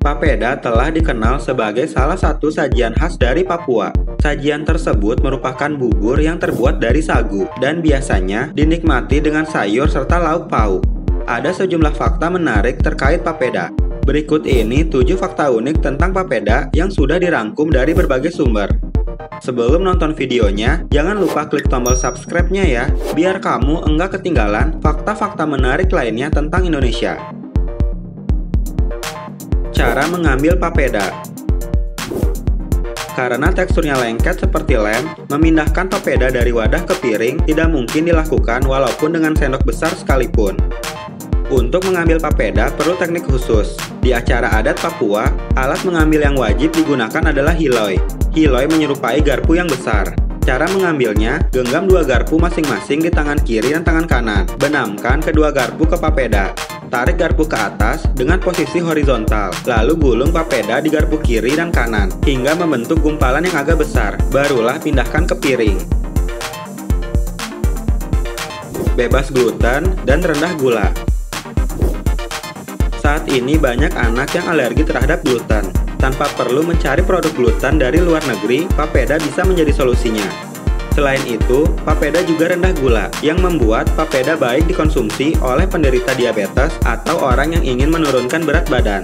Papeda telah dikenal sebagai salah satu sajian khas dari Papua. Sajian tersebut merupakan bubur yang terbuat dari sagu dan biasanya dinikmati dengan sayur serta lauk pauk. Ada sejumlah fakta menarik terkait papeda. Berikut ini 7 fakta unik tentang papeda yang sudah dirangkum dari berbagai sumber. Sebelum nonton videonya, jangan lupa klik tombol subscribe-nya ya, biar kamu enggak ketinggalan fakta-fakta menarik lainnya tentang Indonesia. Cara mengambil papeda. Karena teksturnya lengket seperti lem, memindahkan papeda dari wadah ke piring tidak mungkin dilakukan walaupun dengan sendok besar sekalipun. Untuk mengambil papeda perlu teknik khusus. Di acara adat Papua, alat mengambil yang wajib digunakan adalah hiloi. Hiloi menyerupai garpu yang besar. Cara mengambilnya, genggam 2 garpu masing-masing di tangan kiri dan tangan kanan. Benamkan kedua garpu ke papeda. Tarik garpu ke atas dengan posisi horizontal, lalu gulung papeda di garpu kiri dan kanan, hingga membentuk gumpalan yang agak besar. Barulah pindahkan ke piring. Bebas gluten dan rendah gula. Saat ini banyak anak yang alergi terhadap gluten. Tanpa perlu mencari produk gluten dari luar negeri, papeda bisa menjadi solusinya. Selain itu, papeda juga rendah gula, yang membuat papeda baik dikonsumsi oleh penderita diabetes atau orang yang ingin menurunkan berat badan.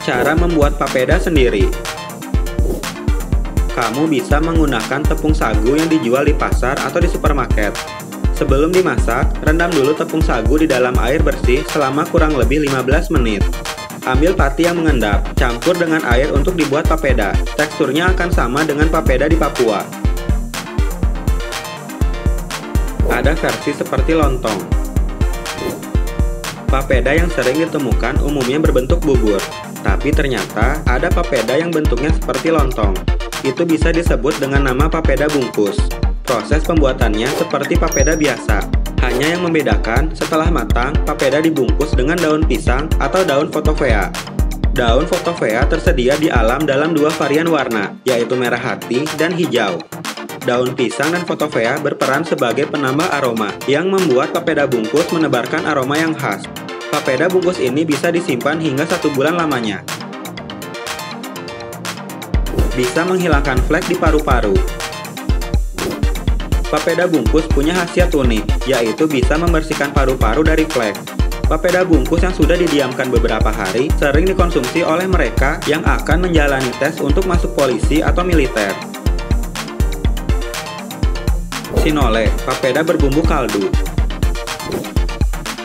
Cara membuat papeda sendiri. Kamu bisa menggunakan tepung sagu yang dijual di pasar atau di supermarket. Sebelum dimasak, rendam dulu tepung sagu di dalam air bersih selama kurang lebih 15 menit. Ambil pati yang mengendap, campur dengan air untuk dibuat papeda. Teksturnya akan sama dengan papeda di Papua. Ada versi seperti lontong. Papeda yang sering ditemukan umumnya berbentuk bubur, tapi ternyata ada papeda yang bentuknya seperti lontong. Itu bisa disebut dengan nama papeda bungkus. Proses pembuatannya seperti papeda biasa. Hanya yang membedakan, setelah matang, papeda dibungkus dengan daun pisang atau daun fotovea. Daun fotovea tersedia di alam dalam 2 varian warna, yaitu merah hati dan hijau. Daun pisang dan fotovea berperan sebagai penambah aroma, yang membuat papeda bungkus menebarkan aroma yang khas. Papeda bungkus ini bisa disimpan hingga 1 bulan lamanya. Bisa menghilangkan flek di paru-paru. Papeda bungkus punya khasiat unik, yaitu bisa membersihkan paru-paru dari flek. Papeda bungkus yang sudah didiamkan beberapa hari sering dikonsumsi oleh mereka yang akan menjalani tes untuk masuk polisi atau militer. Sinole, papeda berbumbu kaldu.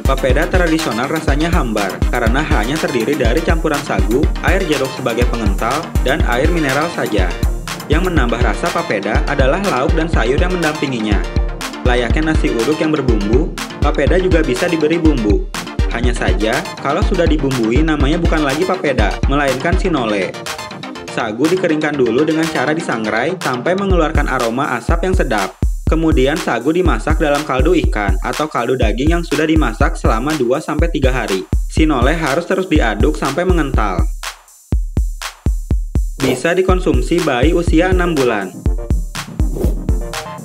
Papeda tradisional rasanya hambar karena hanya terdiri dari campuran sagu, air jeruk sebagai pengental, dan air mineral saja. Yang menambah rasa papeda adalah lauk dan sayur yang mendampinginya. Layaknya nasi uduk yang berbumbu, papeda juga bisa diberi bumbu. Hanya saja, kalau sudah dibumbui namanya bukan lagi papeda, melainkan sinole. Sagu dikeringkan dulu dengan cara disangrai sampai mengeluarkan aroma asap yang sedap. Kemudian sagu dimasak dalam kaldu ikan atau kaldu daging yang sudah dimasak selama 2-3 hari. Sinole harus terus diaduk sampai mengental. Bisa dikonsumsi bayi usia 6 bulan.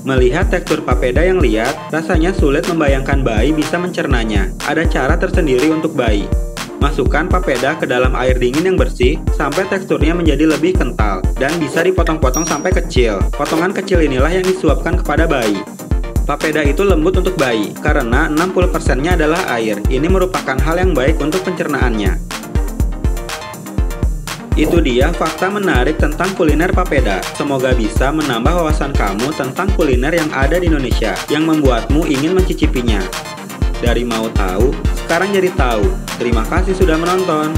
Melihat tekstur papeda yang liat, rasanya sulit membayangkan bayi bisa mencernanya. Ada cara tersendiri untuk bayi. Masukkan papeda ke dalam air dingin yang bersih sampai teksturnya menjadi lebih kental dan bisa dipotong-potong sampai kecil. Potongan kecil inilah yang disuapkan kepada bayi. Papeda itu lembut untuk bayi karena 60%-nya adalah air. Ini merupakan hal yang baik untuk pencernaannya. Itu dia fakta menarik tentang kuliner papeda. Semoga bisa menambah wawasan kamu tentang kuliner yang ada di Indonesia, yang membuatmu ingin mencicipinya. Dari mau tahu, sekarang jadi tahu. Terima kasih sudah menonton.